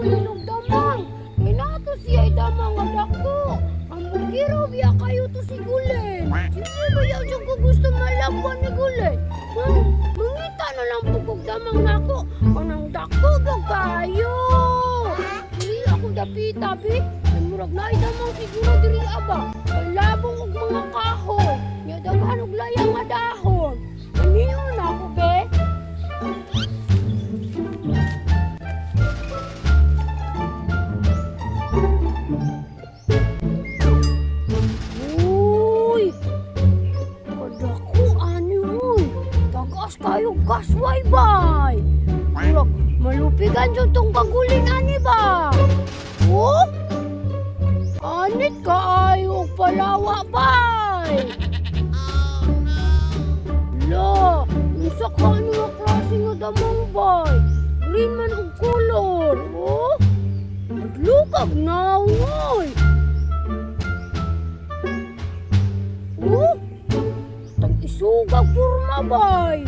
gulin og damang. Kay nato siya damang nga dako. Ang bugiro biya kayo to si gulin. Sige ba yaw dyan ko gusto malabuan ni gulin? Mangita na lang po kog damang nako. Kanang dako ba kayo? Dili ako dapita, be. Murag na damang siguro diri aba. Labong og mga kahoy. Nya daghan og layang nga dahon. Aniyon na ako, be. Uy! Kadako ani uy. Tagas kayo gasway bay. Murag malupigan jud tong kagulin ani ba? Oh? Anit kaayo palawa bay. La, unsa ka ano klase nga damang bay? Green man og color, oh? Naglukag na uy. Oh? Tag-isugag purma bay.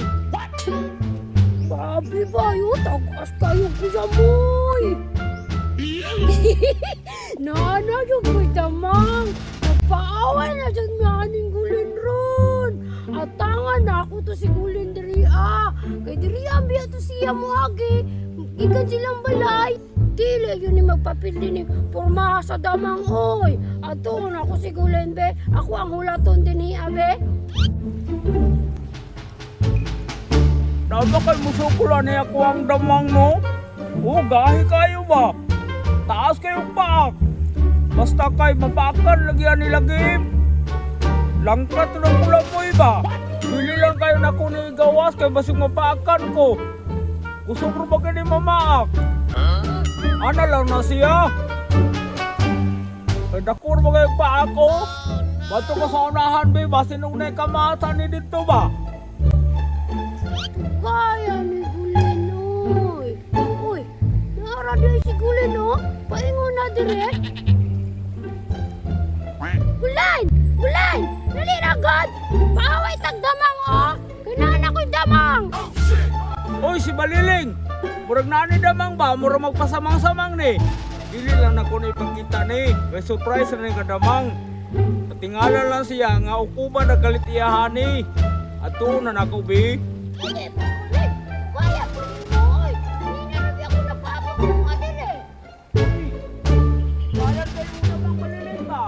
Babi bay, oh, tagas kayo kuyamoy. Nana yung ko'y damang. Nagpaaway na dyan nga aning gulin ron. At tangan na ako to si gulin diri Kay diri ambi ato siya mo agi. Ikan silang balay. Dili yun ni magpapildi ni porma sa damang oy. Ato na ako si gulin be. Ako ang hulaton din be. Nasa kay musukulan niya ako ang damang no? O, gahi kayo ba? Taas kayong paak. Basta kay mapakan lagyan nilagip. Langkat ng kulamoy ba? Bili lang kayo na kung gawas kay basig mapakan ko. Kusog ro ba kayo mamaak? Ana lang na siya. Kay dakur ba kayo paak ko? Bato ka sa unahan ba? Basin nung nakamata ni dito ba? Kaya ni gulin oy. Uy, naara din si gulin no? Paingon na dire. Gulay! Gulay! Dali na God! Paaway tagdamang oh! Kailangan ako'y damang! Oy, si Baliling! Murag na ni damang ba? Murag magpasamang-samang ni. Dili lang na ko na ipagkita ni. May surprise na ni kadamang. Patingala lang siya nga ukuba na kalitiyahan ni. At na nakubi. Hindi, gulay! Kaya ko rin mo oy! Hindi na nabi ako napabot ng adire. Bayan kayo damang Baliling ba?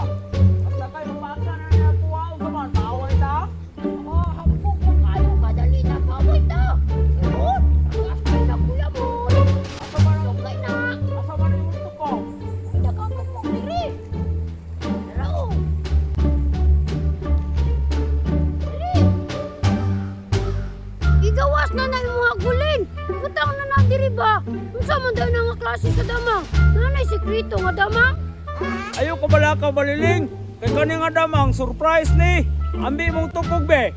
Basta kayo mapaka na niya kuha o saman. Paaway na? Hapok mo kayo kadali na paaway ta. Pero, nagastay na kuya mo. Sugay na. Asa man yung gusto ko? Nagkakapok diri. Rao. Dali. Igawas na yung mga gulin. Butang na diri ba? Unsa man daw nga klase sa damang? Nanay sekreto nga damang? Ayaw ka bala ka Baliling. Kay kani nga damang surprise ni. Ambi mong tukog be.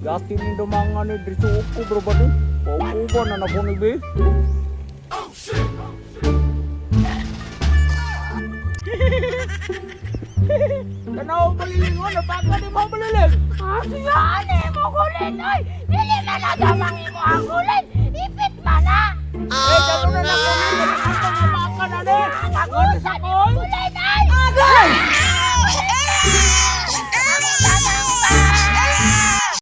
Gati ni damang nga ni dito upo bro ba ni? Paupo na nakunig be. Tanaw Baliling mo, napaka ni mo Baliling. Siya mo gulin oy. Dili man na damang imo ang gulin. Ipit man na. Eh, dito na nakunig. Napaka na ni. Nagusan ni mo gulin ay.